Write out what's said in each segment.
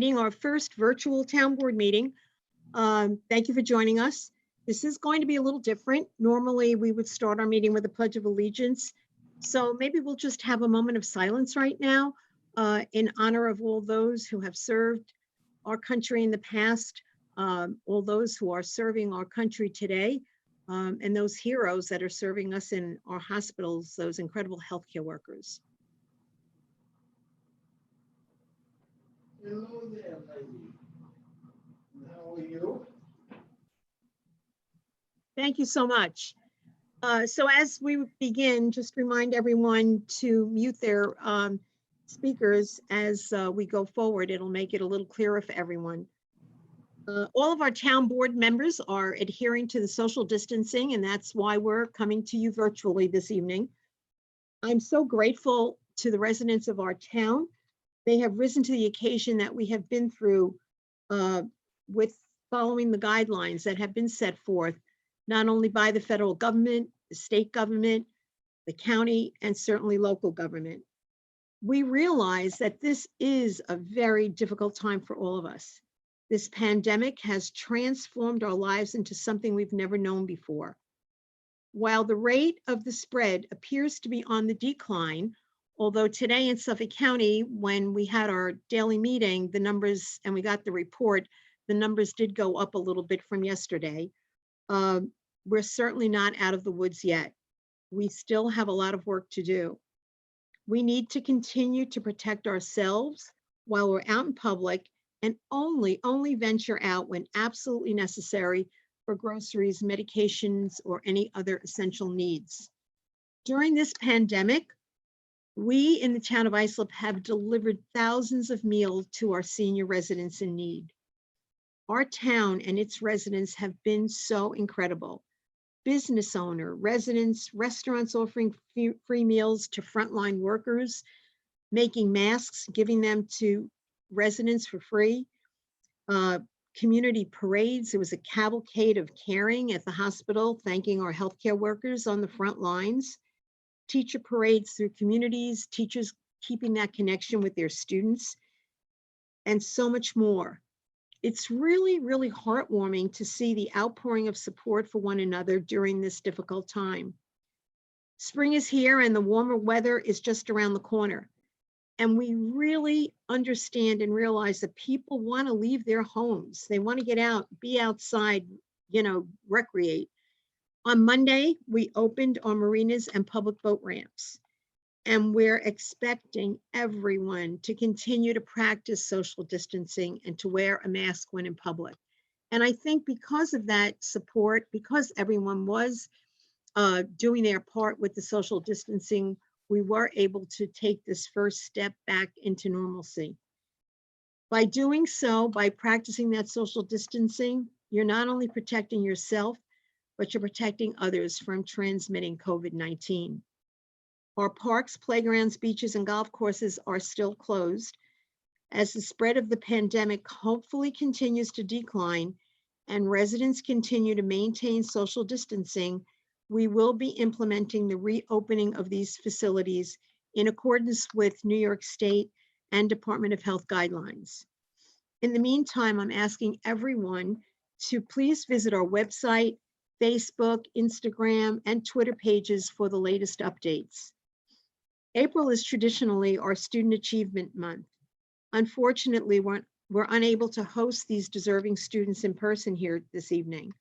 Our first virtual town board meeting. Thank you for joining us. This is going to be a little different. Normally, we would start our meeting with a Pledge of Allegiance. So maybe we'll just have a moment of silence right now in honor of all those who have served our country in the past, all those who are serving our country today, and those heroes that are serving us in our hospitals, those incredible healthcare workers. Hello there, lady. How are you? Thank you so much. So as we begin, just remind everyone to mute their speakers as we go forward. It'll make it a little clearer for everyone. All of our town board members are adhering to the social distancing, and that's why we're coming to you virtually this evening. I'm so grateful to the residents of our town. They have risen to the occasion that we have been through with following the guidelines that have been set forth, not only by the federal government, the state government, the county, and certainly local government. We realize that this is a very difficult time for all of us. This pandemic has transformed our lives into something we've never known before. While the rate of the spread appears to be on the decline, although today in Suffolk County, when we had our daily meeting, the numbers, and we got the report, the numbers did go up a little bit from yesterday. We're certainly not out of the woods yet. We still have a lot of work to do. We need to continue to protect ourselves while we're out in public and only venture out when absolutely necessary for groceries, medications, or any other essential needs. During this pandemic, we in the town of Islip have delivered thousands of meals to our senior residents in need. Our town and its residents have been so incredible. Business owner, residents, restaurants offering free meals to frontline workers, making masks, giving them to residents for free. Community parades. There was a cavalcade of caring at the hospital, thanking our healthcare workers on the front lines. Teacher parades through communities, teachers keeping that connection with their students, and so much more. It's really, really heartwarming to see the outpouring of support for one another during this difficult time. Spring is here and the warmer weather is just around the corner. And we really understand and realize that people want to leave their homes. They want to get out, be outside, recreate. On Monday, we opened our marinas and public boat ramps. And we're expecting everyone to continue to practice social distancing and to wear a mask when in public. And I think because of that support, because everyone was doing their part with the social distancing, we were able to take this first step back into normalcy. By doing so, by practicing that social distancing, you're not only protecting yourself, but you're protecting others from transmitting COVID-19. Our parks, playgrounds, beaches, and golf courses are still closed. As the spread of the pandemic hopefully continues to decline and residents continue to maintain social distancing, we will be implementing the reopening of these facilities in accordance with New York State and Department of Health guidelines. In the meantime, I'm asking everyone to please visit our website, Facebook, Instagram, and Twitter pages for the latest updates. April is traditionally our Student Achievement Month. Unfortunately, we're unable to host these deserving students in person here this evening,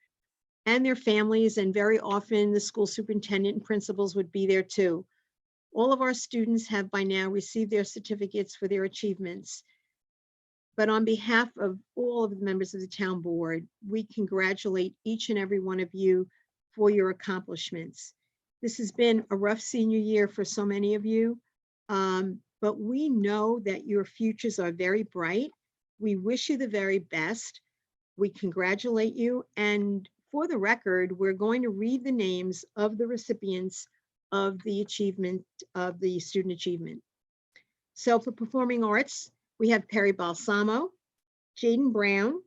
and their families, and very often the school superintendent and principals would be there too. All of our students have by now received their certificates for their achievements. But on behalf of all of the members of the town board, we congratulate each and every one of you for your accomplishments. This has been a rough senior year for so many of you, but we know that your futures are very bright. We wish you the very best. We congratulate you, and for the record, we're going to read the names of the recipients of the achievement of the student achievement. So for performing arts, we have Perry Balsamo, Jaden Brown,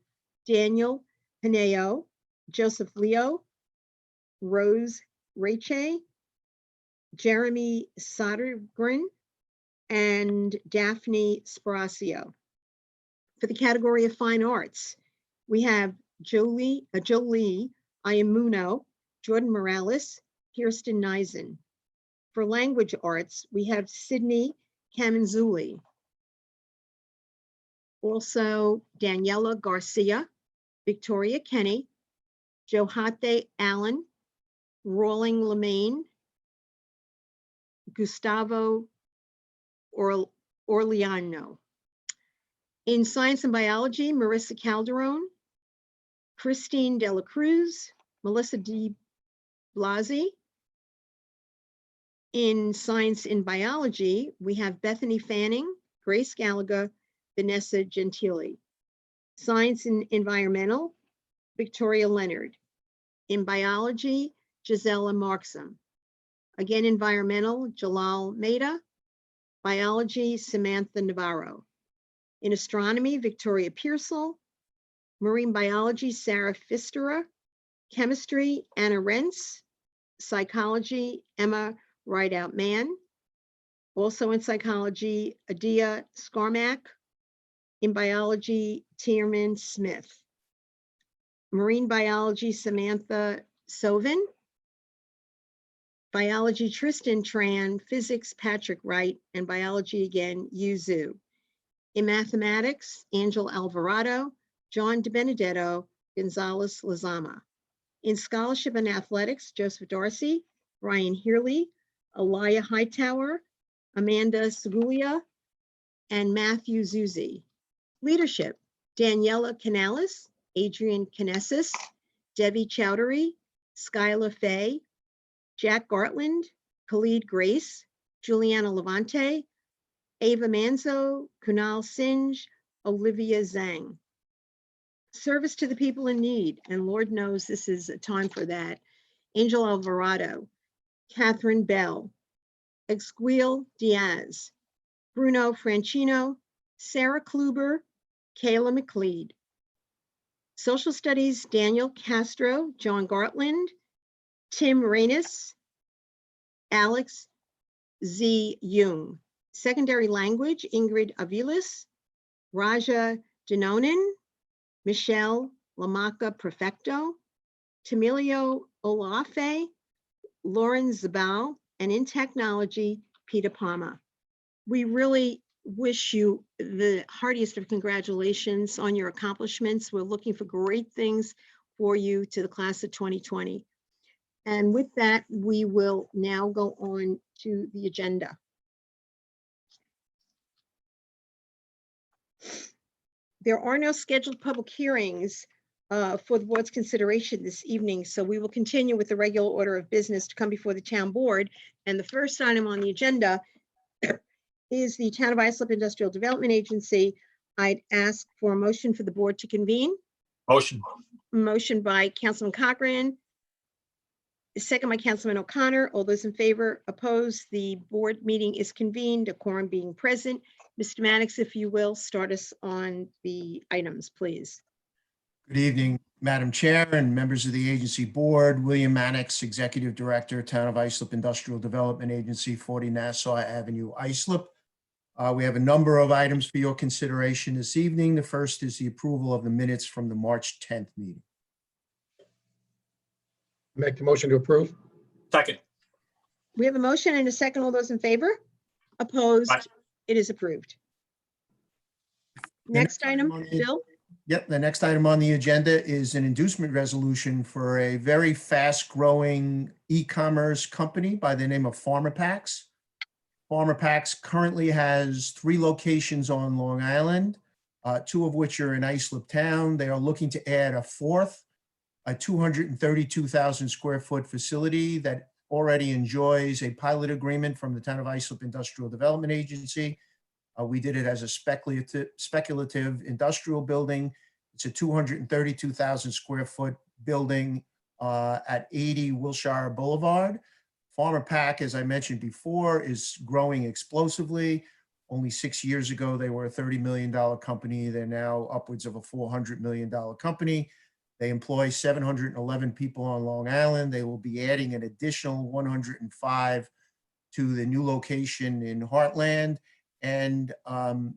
Daniel Pineo, Joseph Leo, Rose Rache, Jeremy Sodergren, and Daphne Sparacio. For the category of fine arts, we have Jolie Ayamuno, Jordan Morales, Kirsten Neisen. For language arts, we have Sydney Kamanzuli. Also, Daniela Garcia, Victoria Kenny, Johate Allen, Rawling Lemaine, Gustavo Orleano. In science and biology, Marissa Calderon, Christine Dela Cruz, Melissa D. Blasi. In science and biology, we have Bethany Fanning, Grace Gallagher, Vanessa Gentili. Science and environmental, Victoria Leonard. In biology, Gisela Markson. Again, environmental, Jalal Maida. Biology, Samantha Navarro. In astronomy, Victoria Pearsall. Marine biology, Sarah Pfisterer. Chemistry, Anna Rentz. Psychology, Emma Rideout-Mann. Also in psychology, Adia Scarmack. In biology, Tierman Smith. Marine biology, Samantha Sovin. Biology, Tristan Tran. Physics, Patrick Wright. And biology again, Yu Zhu. In mathematics, Angel Alvarado, John DiBenedetto, Gonzalez Lazama. In scholarship and athletics, Joseph Darcy, Ryan Healy, Alaya Hightower, Amanda Segulia, and Matthew Zuzzi. Leadership, Daniela Canales, Adrian Canessis, Debbie Chowdhury, Skyla Fay, Jack Gartland, Khalid Grace, Juliana Levante, Ava Manzo, Kunal Singe, Olivia Zhang. Service to the people in need, and Lord knows this is a time for that. Angel Alvarado, Catherine Bell, Exquil Diaz, Bruno Franchino, Sarah Kluber, Kayla McLeod. Social studies, Daniel Castro, John Gartland, Tim Reynes, Alex Z. Jung. Secondary language, Ingrid Aviles, Raja Denonin, Michelle Lamaka Perfecto, Tamilio Olafe, Lauren Zabal, and in technology, Peter Palma. We really wish you the heartiest of congratulations on your accomplishments. We're looking for great things for you to the class of 2020. And with that, we will now go on to the agenda. There are no scheduled public hearings for the board's consideration this evening, so we will continue with the regular order of business to come before the town board. And the first item on the agenda is the Town of Islip Industrial Development Agency. I'd ask for a motion for the board to convene. Motion. Motion by Councilman Cochran, second by Councilman O'Connor. All those in favor, opposed, the board meeting is convened, a quorum being present. Mr. Mannix, if you will, start us on the items, please. Good evening, Madam Chair and members of the agency board. William Mannix, Executive Director, Town of Islip Industrial Development Agency, 40 Nassau Avenue, Islip. We have a number of items for your consideration this evening. The first is the approval of the minutes from the March 10th meeting. Make the motion to approve. Second. We have a motion and a second. All those in favor? Opposed? Aye. It is approved. Next item, Bill? Yep, the next item on the agenda is an inducement resolution for a very fast-growing e-commerce company by the name of PharmaPacks. PharmaPacks currently has 3 locations on Long Island, 2 of which are in Islip Town. They are looking to add a 4th, a 232,000 square foot facility that already enjoys a pilot agreement from the Town of Islip Industrial Development Agency. We did it as a speculative industrial building. It's a 232,000 square foot building at 80 Wilshire Boulevard. PharmaPack, as I mentioned before, is growing explosively. Only 6 years ago, they were a $30 million company. They're now upwards of a $400 million company. They employ 711 people on Long Island. They will be adding an additional 105 to the new location in Heartland. And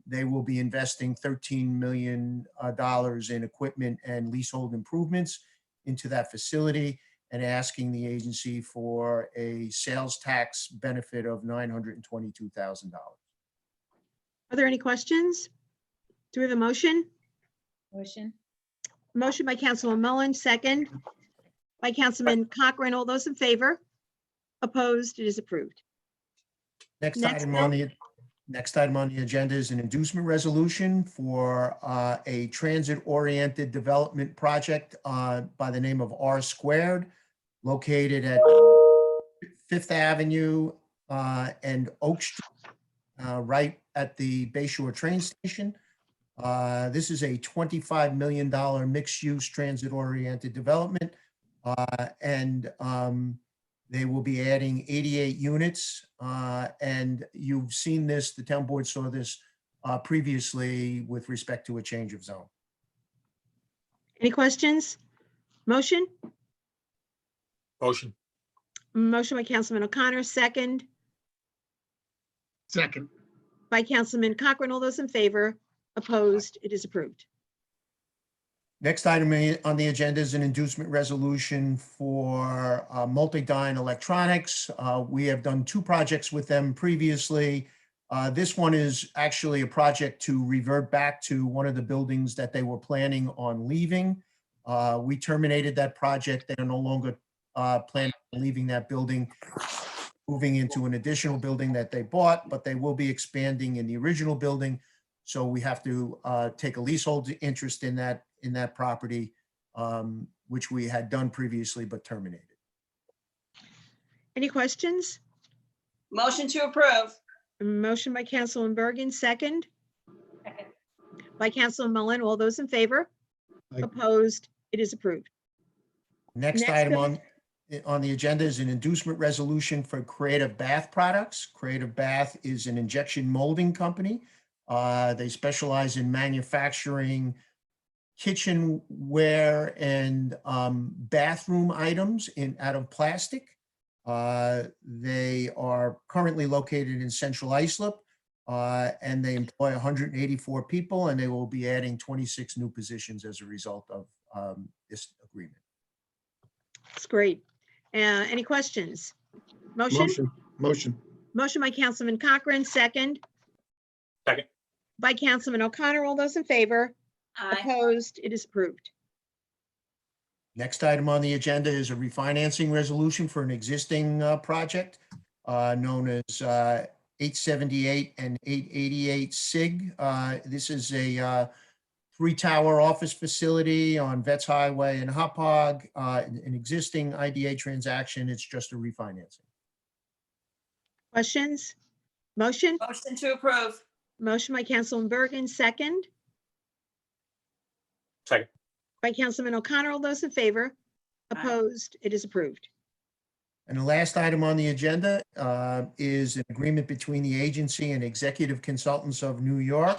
they will be investing $13 million in equipment and leasehold improvements into that facility, and asking the agency for a sales tax benefit of $922,000. Are there any questions? Do we have a motion? Motion. Motion by Councilman Mullen, second by Councilman Cochran. All those in favor? Opposed? It is approved. Next Next, item Bill. on the agenda is an inducement resolution for a transit-oriented development project by the name of R Squared, located at Fifth Avenue and Oak Street, right at the Bayshore train station. This is a $25 million mixed-use transit-oriented development. And they will be adding 88 units. And you've seen this, the town board saw this previously with respect to a change of zone. Any questions? Motion? Motion. Motion by Councilman O'Connor, second Second. by Councilman Cochran. All those in favor? Opposed? It is approved. Next item on the agenda is an inducement resolution for Multidyne Electronics. We have done 2 projects with them previously. This one is actually a project to revert back to one of the buildings that they were planning on leaving. We terminated that project. They are no longer planning on leaving that building, moving into an additional building that they bought, but they will be expanding in the original building. So we have to take a leasehold interest in that property, which we had done previously but terminated. Any questions? Motion to approve. Motion by Councilman Bergen, second Second. by Councilman Mullen. All those in favor? Aye. Opposed? It is approved. Next Next item item. on the agenda is an inducement resolution for Creative Bath Products. Creative Bath is an injection molding company. They specialize in manufacturing kitchenware and bathroom items out of plastic. They are currently located in Central Islip, and they employ 184 people, and they will be adding 26 new positions as a result of this agreement. That's great. Any questions? Motion? Motion. Motion by Councilman Cochran, second Second. by Councilman O'Connor. All those in favor? Aye. Opposed? It is approved. Next item on the agenda is a refinancing resolution for an existing project known as 878 and 888 SIG. This is a 3-tower office facility on Vets Highway in Hauppauge, an existing IDA transaction. It's just a refinancing. Questions? Motion? Motion to approve. Motion by Councilman Bergen, second Second. by Councilman O'Connor. All those in favor? Aye. Opposed? It is approved. And the last item on the agenda is an agreement between the agency and Executive Consultants of New York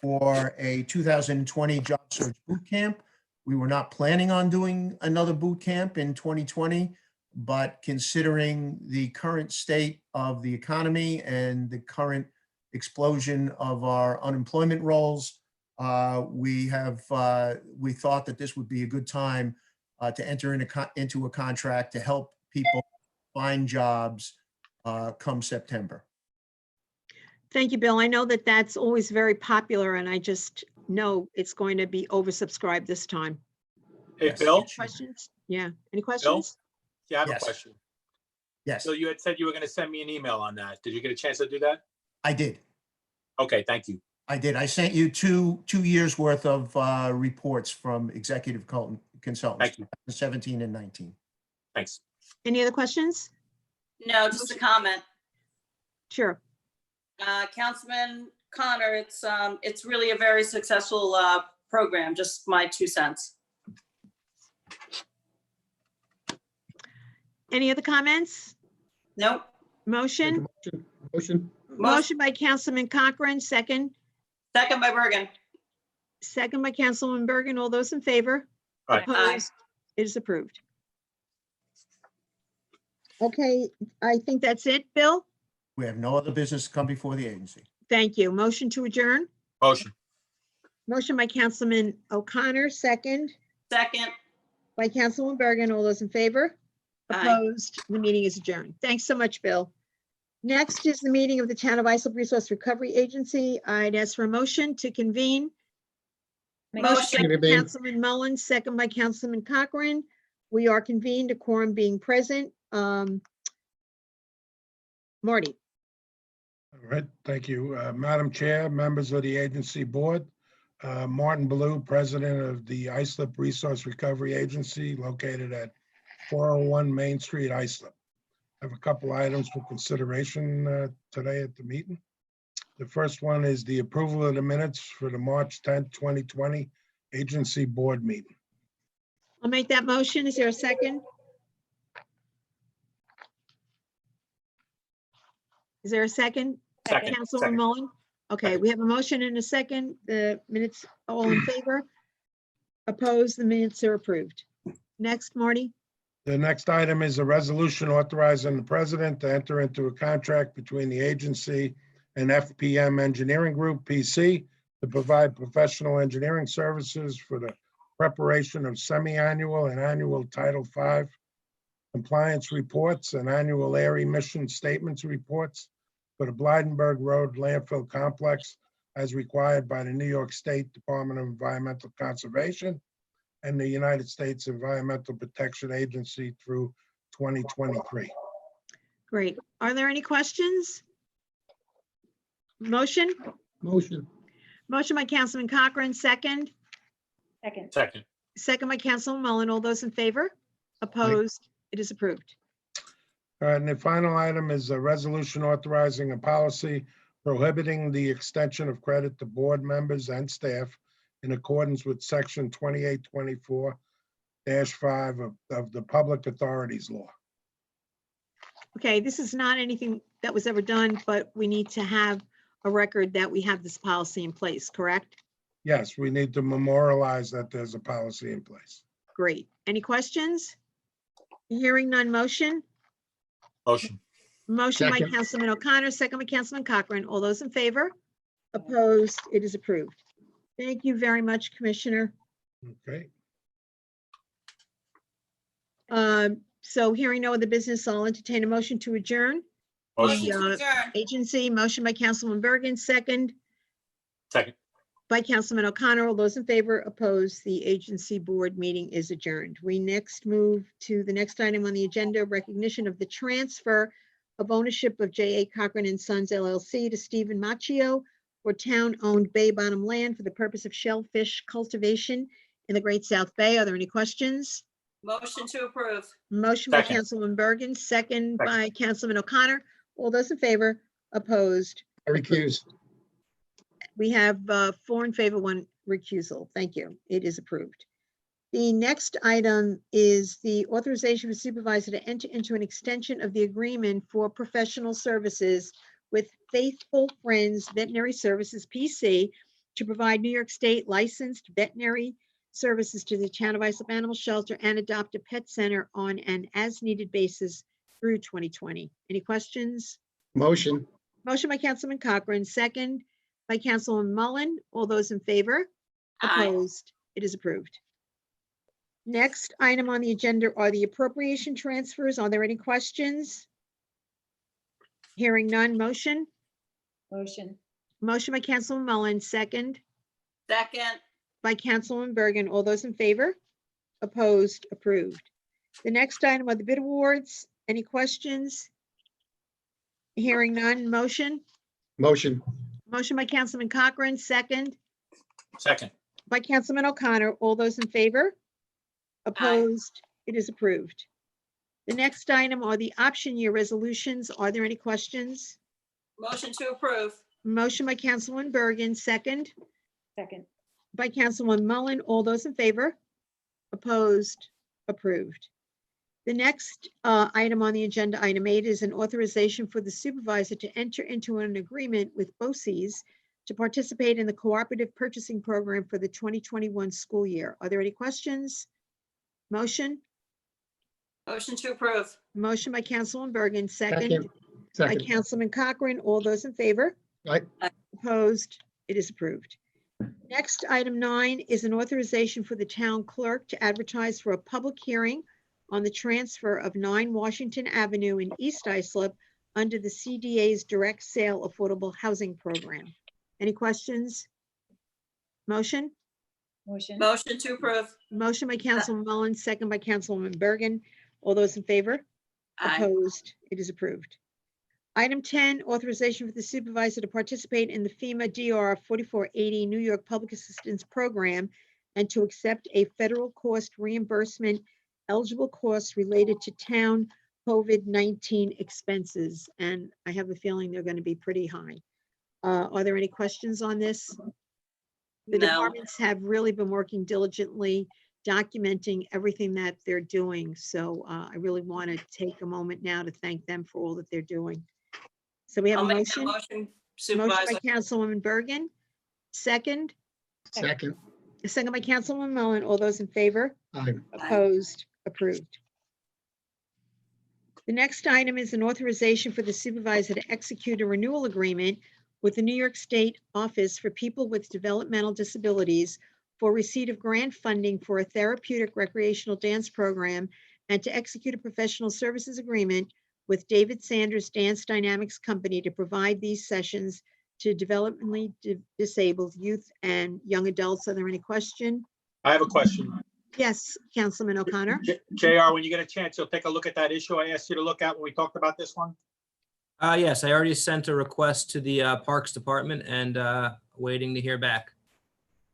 for a 2020 job search boot camp. We were not planning on doing another boot camp in 2020, but considering the current state of the economy and the current explosion of our unemployment rolls, we thought that this would be a good time to enter into a contract to help people find jobs come September. Thank you, Bill. I know that that's always very popular, and I just know it's going to be oversubscribed this time. Hey, Yes. Bill? Questions? Yeah. Any questions? Yeah, I have Yes. a question. Yes, So you had said you were going to send me an email on that. Did you get a chance to do that? I did. Okay, thank you. I did. I sent you two years worth of reports from Executive Consultants, Thank you. 17 and 19. Thanks. Any other questions? No, just a comment. Sure. Councilman Connor, it's really a very successful program, just my 2 cents. Any other comments? Nope. Motion? Motion. Motion by Councilman Cochran, second. Second by Bergen. Second by Councilman Bergen. All those in favor? Aye. Opposed? It is approved. Okay, I think that's it, Bill. We have no other business to come before the agency. Thank you. Motion to adjourn? Motion. Motion by Councilman O'Connor, second Second. by Councilwoman Bergen. All those in favor? Aye. Opposed? The meeting is adjourned. Thanks so much, Bill. Next is the meeting of the Town of Islip Resource Recovery Agency. I'd ask for a motion to convene. Motion by Councilman Mullin, second by Councilman Cochran. We are convened, a quorum being present. Marty, All right, thank you. Madam Chair, members of the agency board, Martin Ballou, President of the Islip Resource Recovery Agency located at 401 Main Street, Islip. I have a couple items for consideration today at the meeting. The first one is the approval of the minutes for the March 10th, 2020 agency board meeting. I'll make that motion. Is there a second? Is there a second? Second. Councilwoman Second. Mullen? Okay, Second. we have a motion and a second. The minutes, all in favor? Opposed? The minutes are approved. Next, Marty? The next item is a resolution authorizing the president to enter into a contract between the agency and FPM Engineering Group, PC, to provide professional engineering services for the preparation of semi-annual and annual Title V compliance reports and annual air emission statements reports for the Blydenburg Road landfill complex as required by the New York State Department of Environmental Conservation and the United States Environmental Protection Agency through 2023. Great. Are there any questions? Motion? Motion. Motion by Councilman Cochran, second. Second. Second by Councilman Mullen. All those in favor? Opposed? It is approved. All right, and the final item is a resolution authorizing a policy prohibiting the extension of credit to board members and staff in accordance with section 2824-5 of the Public Authorities Law. Okay, this is not anything that was ever done, but we need to have a record that we have this policy in place, correct? Yes, we need to memorialize that there's a policy in place. Great. Any questions? Hearing none, motion? Motion. Motion by Second. Councilman O'Connor, second by Councilman Cochran. All those in favor? Opposed? It is approved. Thank you very much, Commissioner. Okay, So hearing no other business, I'll entertain a motion to adjourn. Motion Motion. to adjourn. Agency, motion by Councilman Bergen, second Second. by Councilman O'Connor. All those in favor? Opposed? The agency board meeting is adjourned. We next move to the next item on the agenda, recognition of the transfer of ownership of J.A. Cochran and Sons LLC to Stephen Macchio for town-owned bay bottom land for the purpose of shellfish cultivation in the Great South Bay. Are there any questions? Motion to approve. Motion by Second. Councilman Bergen, second Second. by Councilman O'Connor. All those in favor? Opposed? I recuse. We have 4 in favor, 1 recusal. Thank you. It is approved. The next item is the authorization for supervisor to enter into an extension of the agreement for professional services with Faithful Friends Veterinary Services, PC, to provide New York State licensed veterinary services to the Town of Islip Animal Shelter and Adopt a Pet Center on an as-needed basis through 2020. Any questions? Motion. Motion by Councilman Cochran, second by Councilman Mullen. All those in favor? Aye. Opposed? It is approved. Next item on the agenda are the appropriation transfers. Are there any questions? Hearing none, motion? Motion. Motion by Councilman Mullen, second Second. by Councilman Bergen. All those in favor? Opposed? Approved. The next item are the bid awards. Any questions? Hearing none, motion? Motion. Motion by Councilman Cochran, second Second. by Councilman O'Connor. All those in favor? Opposed? It is approved. The next item are the option year resolutions. Are there any questions? Motion to approve. Motion by Councilman Bergen, second Second. by Councilman Mullen. All those in favor? Opposed? Approved. The next item on the agenda, item 8, is an authorization for the supervisor to enter into an agreement with BOCES to participate in the cooperative purchasing program for the 2021 school year. Are there any questions? Motion? Motion to approve. Motion by Councilman Bergen, second by Councilman Cochran. All those in favor? Aye. Opposed? It is approved. Next, item 9 is an authorization for the town clerk to advertise for a public hearing on the transfer of 9 Washington Avenue in East Islip under the CDA's direct sale affordable housing program. Any questions? Motion? Motion. Motion to approve. Motion by Councilman Mullin, second by Councilwoman Bergen. All those in favor? Aye. Opposed? It is approved. Item 10, authorization for the supervisor to participate in the FEMA DR 4480 New York Public Assistance Program and to accept a federal cost reimbursement eligible costs related to town COVID-19 expenses. And I have a feeling they're going to be pretty high. Are there any questions on this? The No. departments have really been working diligently, documenting everything that they're doing. So I really want to take a moment now to thank them for all that they're doing. So we have a I'll make that motion. motion, Motion by Supervisor. Councilwoman Bergen. Second. Second. Second by Councilwoman Mullen. All those in favor? Aye. Opposed? Approved. The next item is an authorization for the supervisor to execute a renewal agreement with the New York State Office for People with Developmental Disabilities for receipt of grant funding for a therapeutic recreational dance program and to execute a professional services agreement with David Sanders Dance Dynamics Company to provide these sessions to developmentally disabled youth and young adults. Are there any question? I have a question. Yes, Councilman O'Connor. JR, when you get a chance, you'll take a look at that issue I asked you to look at when we talked about this one? Yes, I already sent a request to the Parks Department and waiting to hear back.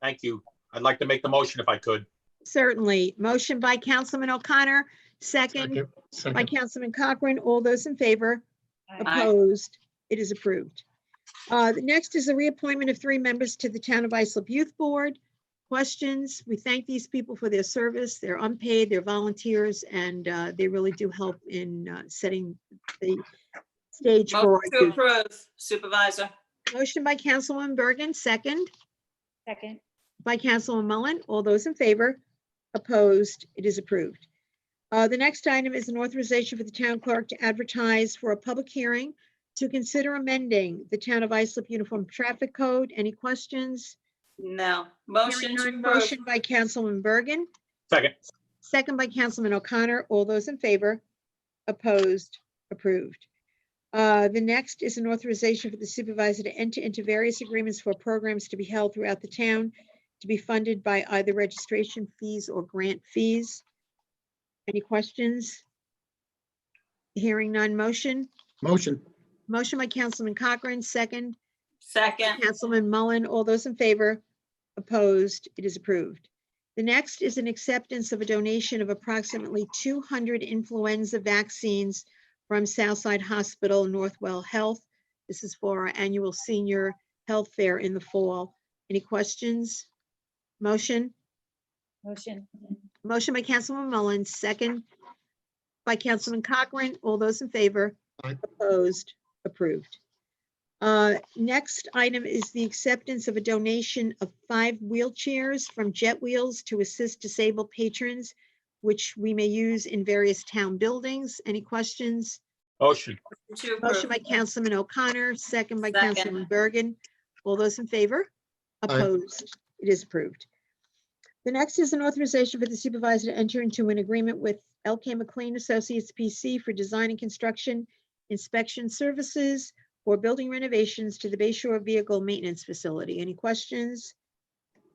Thank you. I'd like to make the motion if I could. Certainly. Motion by Councilman O'Connor, second by Second. Councilman Cochran. All those in favor? Aye. Opposed? It is approved. The next is a reappointment of 3 members to the Town of Islip Youth Board. Questions? We thank these people for their service. They're unpaid, they're volunteers, and they really do help in setting the stage for Motion to approve, Supervisor. Motion by Councilwoman Bergen, second Second. by Councilwoman Mullen. All those in favor? Opposed? It is approved. The next item is an authorization for the town clerk to advertise for a public hearing to consider amending the Town of Islip Uniform Traffic Code. Any questions? No. Hearing Motion to none, approve. motion by Councilwoman Bergen, Second. second by Councilman O'Connor. All those in favor? Opposed? Approved. The next is an authorization for the supervisor to enter into various agreements for programs to be held throughout the town to be funded by either registration fees or grant fees. Any questions? Hearing none, motion. Motion. Motion by Councilman Cochran, second. Second. Councilman Mullen. All those in favor? Opposed? It is approved. The next is an acceptance of a donation of approximately 200 influenza vaccines from Southside Hospital, Northwell Health. This is for our annual senior health fair in the fall. Any questions? Motion? Motion. Motion by Councilman Mullen, second by Councilman Cochran. All those in favor? Aye. Opposed? Approved. Next item is the acceptance of a donation of 5 wheelchairs from Jet Wheels to assist disabled patrons, which we may use in various town buildings. Any questions? Motion. To Motion approve. by Councilman O'Connor, second by Second. Councilman Bergen. All those in favor? Opposed? It is approved. The next is an authorization for the supervisor to enter into an agreement with LK McLean Associates PC for design and construction inspection services for building renovations to the Bay Shore Vehicle Maintenance Facility. Any questions?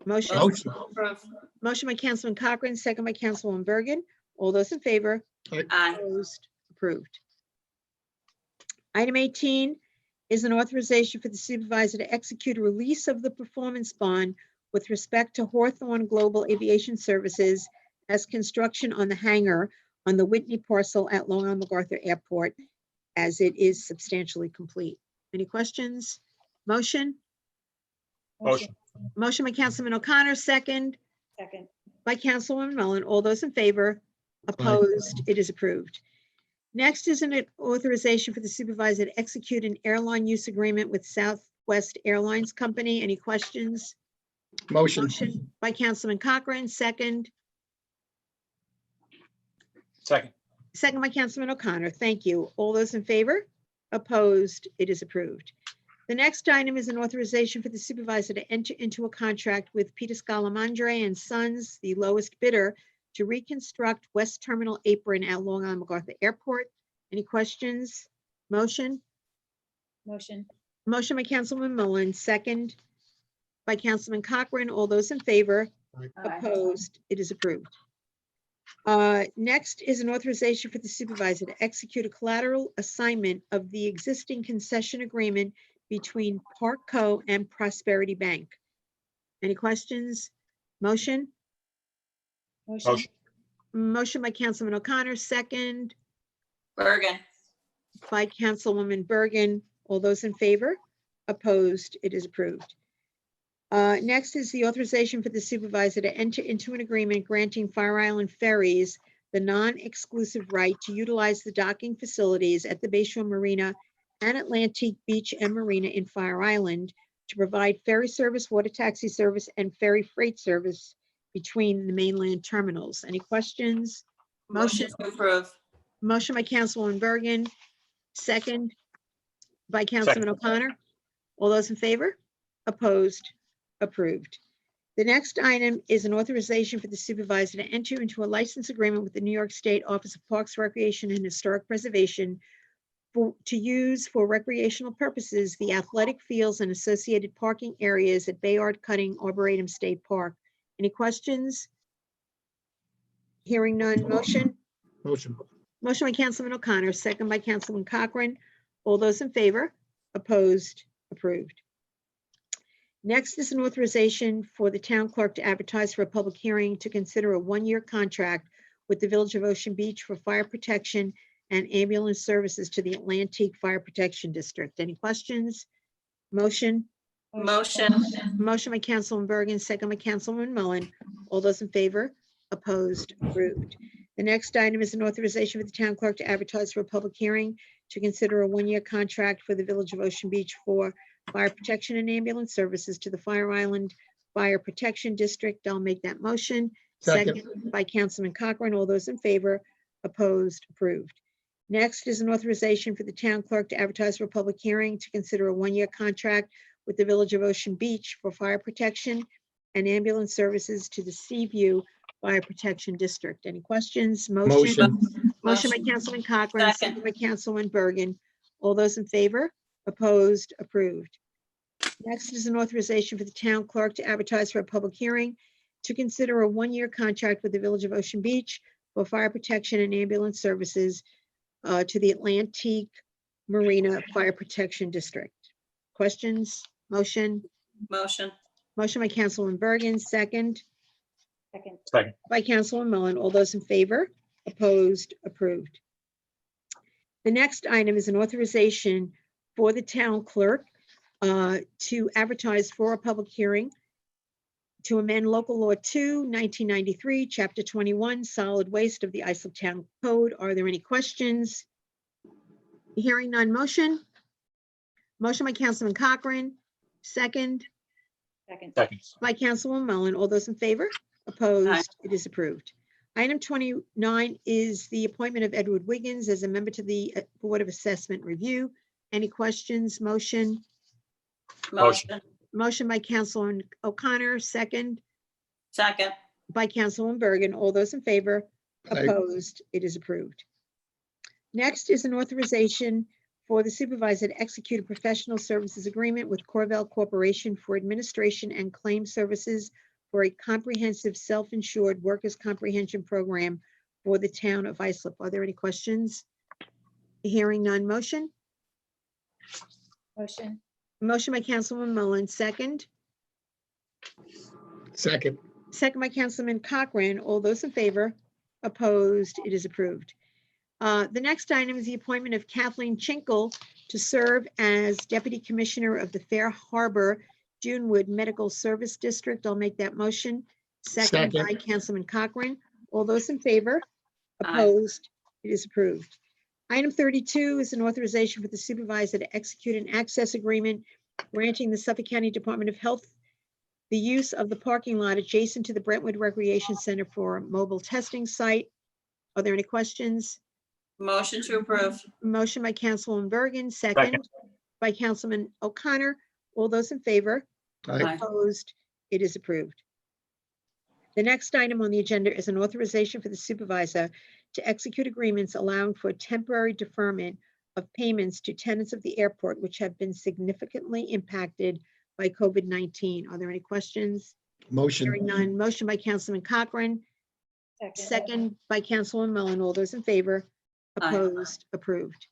Motion? Motion. To approve. Motion by Councilman Cochran, second by Councilwoman Bergen. All those in favor? Aye. Opposed? Approved. Item 18 is an authorization for the supervisor to execute a release of the performance bond with respect to Hawthorne Global Aviation Services as construction on the hangar on the Whitney parcel at Long Island MacArthur Airport, as it is substantially complete. Any questions? Motion? Motion. Motion by Councilman O'Connor, second Second. by Councilwoman Mullen. All those in favor? Opposed? It is approved. Next is an authorization for the supervisor to execute an airline use agreement with Southwest Airlines Company. Any questions? Motion. Motion by Councilman Cochran, second Second. by Councilman O'Connor. Thank you. All those in favor? Opposed? It is approved. The next item is an authorization for the supervisor to enter into a contract with Peter Scalamandre and Sons, the lowest bidder, to reconstruct West Terminal Apron at Long Island MacArthur Airport. Any questions? Motion? Motion. Motion by Councilman Mullen, second by Councilman Cochran. All those in favor? Aye. Opposed? It is approved. Next is an authorization for the supervisor to execute a collateral assignment of the existing concession agreement between Parkco and Prosperity Bank. Any questions? Motion? Motion. Motion. Motion by Councilman O'Connor, second Bergen. by Councilwoman Bergen. All those in favor? Opposed? It is approved. Next is the authorization for the supervisor to enter into an agreement granting Fire Island Ferries the non-exclusive right to utilize the docking facilities at the Bayshore Marina and Atlantic Beach and Marina in Fire Island to provide ferry service, water taxi service, and ferry freight service between the mainland terminals. Any questions? Motion to approve. Motion by Councilwoman Bergen, second by Councilman O'Connor. All those in favor? Opposed? Approved. The next item is an authorization for the supervisor to enter into a license agreement with the New York State Office of Parks, Recreation, and Historic Preservation to use for recreational purposes the athletic fields and associated parking areas at Bayard Cutting Arboretum State Park. Any questions? Hearing none. Motion? Motion. Motion by Councilman O'Connor, second by Councilman Cochran. All those in favor? Opposed? Approved. Next is an authorization for the town clerk to advertise for a public hearing to consider a one-year contract with the Village of Ocean Beach for fire protection and ambulance services to the Atlantic Fire Protection District. Any questions? Motion? Motion. Motion by Councilman Bergen, second by Councilman Mullen. All those in favor? Opposed? Approved. The next item is an authorization for the town clerk to advertise for a public hearing to consider a one-year contract for the Village of Ocean Beach for fire protection and ambulance services to the Fire Island Fire Protection District. I'll make that motion. Second. Second by Councilman Cochran. All those in favor? Opposed? Approved. Next is an authorization for the town clerk to advertise for a public hearing to consider a one-year contract with the Village of Ocean Beach for fire protection and ambulance services to the Seaview Fire Protection District. Any questions? Motion. Motion by Councilman Cochran, Second. second by Councilman Bergen. All those in favor? Opposed? Approved. Next is an authorization for the town clerk to advertise for a public hearing to consider a one-year contract with the Village of Ocean Beach for fire protection and ambulance services to the Atlantic Marina Fire Protection District. Questions? Motion? Motion. Motion by Councilman Bergen, second Second. Second. by Councilman Mullen. All those in favor? Opposed? Approved. The next item is an authorization for the town clerk to advertise for a public hearing to amend local law 2, 1993, chapter 21, solid waste of the Islip Town Code. Are there any questions? Hearing none. Motion? Motion by Councilman Cochran, second Second. Second. by Councilwoman Mullen. All those in favor? Opposed? It is approved. Item 29 is the appointment of Edward Wiggins as a member to the Board of Assessment Review. Any questions? Motion? Motion. Motion by Councilman O'Connor, second Second. by Councilman Bergen. All those in favor? Aye. Opposed? It is approved. Next is an authorization for the supervisor to execute a professional services agreement with Corvell Corporation for administration and claim services for a comprehensive self-insured workers' comprehension program for the town of Islip. Are there any questions? Hearing none. Motion? Motion. Motion by Councilman Mullen, second. Second. Second by Councilman Cochran. All those in favor? Opposed? It is approved. The next item is the appointment of Kathleen Chinkle to serve as Deputy Commissioner of the Fair Harbor Junewood Medical Service District. I'll make that motion. Second by Councilman Cochran. All those in favor? Aye. Opposed? It is approved. Item 32 is an authorization for the supervisor to execute an access agreement granting the Suffolk County Department of Health the use of the parking lot adjacent to the Brentwood Recreation Center for a mobile testing site. Are there any questions? Motion to approve. Motion by Councilwoman Bergen, second Second. by Councilman O'Connor. All those in favor? Aye. Opposed? It is approved. The next item on the agenda is an authorization for the supervisor to execute agreements allowing for temporary deferment of payments to tenants of the airport which have been significantly impacted by COVID-19. Are there any questions? Motion. Hearing none. Motion by Councilman Cochran, second by Councilwoman Mullen. All those in favor? Aye. Opposed? Approved.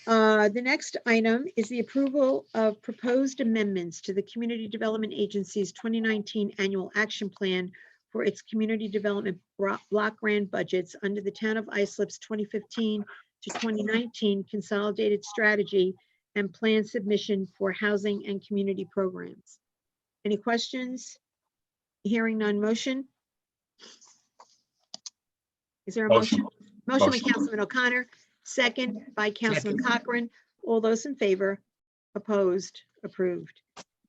The next item is the approval of proposed amendments to the Community Development Agency's 2019 Annual Action Plan for its community development block grant budgets under the Town of Islip's 2015 to 2019 Consolidated Strategy and Plan Submission for Housing and Community Programs. Any questions? Hearing none. Motion? Is there a motion? Motion by Councilman O'Connor, second by Councilman Cochran. All those in favor? Opposed? Approved.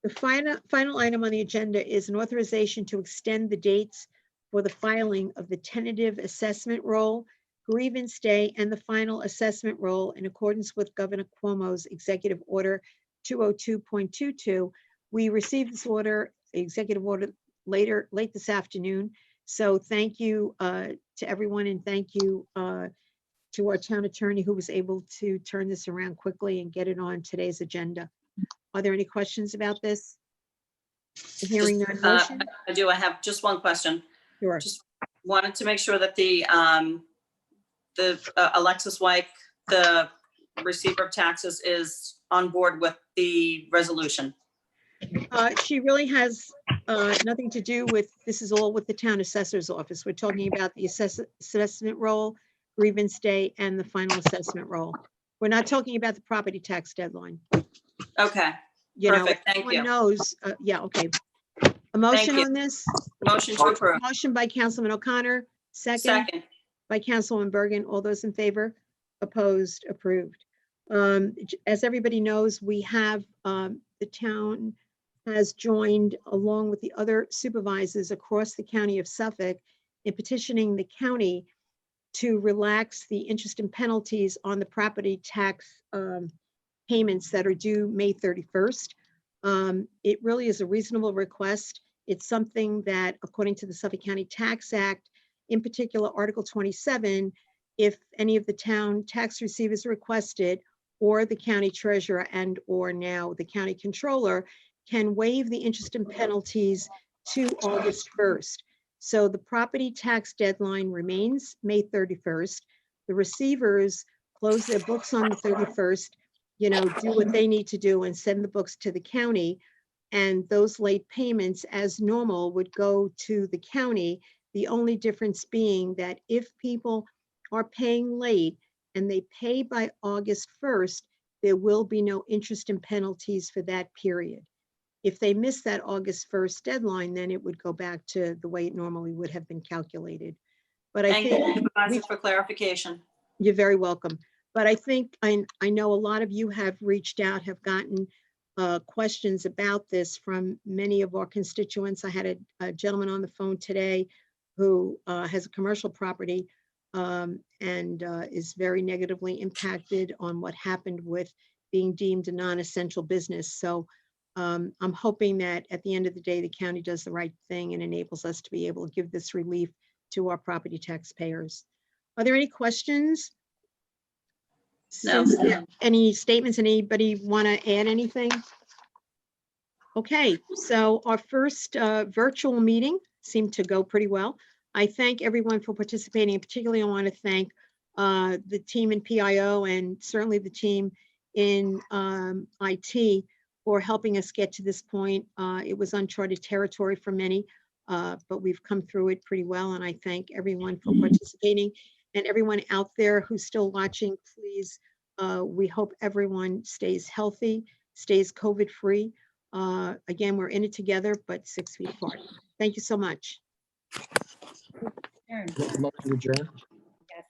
The final item on the agenda is an authorization to extend the dates for the filing of the tentative assessment roll, grievance day, and the final assessment roll in accordance with Governor Cuomo's Executive Order 202.22. We received this order, executive order, late this afternoon. So thank you to everyone, and thank you to our town attorney who was able to turn this around quickly and get it on today's agenda. Are there any questions about this? Hearing none. Motion? I do. I have just one question. Sure. Just wanted to make sure that the Alexis White, the receiver of taxes, is on board with the resolution. She really has nothing to do with, this is all with the town assessor's office. We're talking about the assessment roll, grievance day, and the final assessment roll. We're not talking about the property tax deadline. Okay, You know, perfect. Thank everyone you. knows, yeah, okay. A motion you. on this? Motion to approve. Motion by Councilman O'Connor, second Second. by Councilwoman Bergen. All those in favor? Opposed? Approved. As everybody knows, we have, the town has joined along with the other supervisors across the county of Suffolk in petitioning the county to relax the interest and penalties on the property tax payments that are due May 31st. It really is a reasonable request. It's something that, according to the Suffolk County Tax Act, in particular, Article 27, if any of the town tax receivers requested, or the county treasurer and or now the county controller, can waive the interest and penalties to August 1st. So the property tax deadline remains May 31st. The receivers close their books on the 31st, you know, do what they need to do and send the books to the county. And those late payments, as normal, would go to the county. The only difference being that if people are paying late and they pay by August 1st, there will be no interest and penalties for that period. If they miss that August 1st deadline, then it would go back to the way it normally would have been calculated. But I Thank you, think Supervisor, for clarification. you're very welcome. But I think, I know a lot of you have reached out, have gotten questions about this from many of our constituents. I had a gentleman on the phone today who has a commercial property and is very negatively impacted on what happened with being deemed a non-essential business. So I'm hoping that at the end of the day, the county does the right thing and enables us to be able to give this relief to our property taxpayers. Are there any questions? No. Any statements? Anybody want to add anything? Okay, so our first virtual meeting seemed to go pretty well. I thank everyone for participating, and particularly I want to thank the team in PIO and certainly the team in IT for helping us get to this point. It was uncharted territory for many, but we've come through it pretty well, and I thank everyone for participating. And everyone out there who's still watching, please, we hope everyone stays healthy, stays COVID-free. Again, we're in it together, but 6 feet apart. Thank you so much. Aaron. Motion adjourned.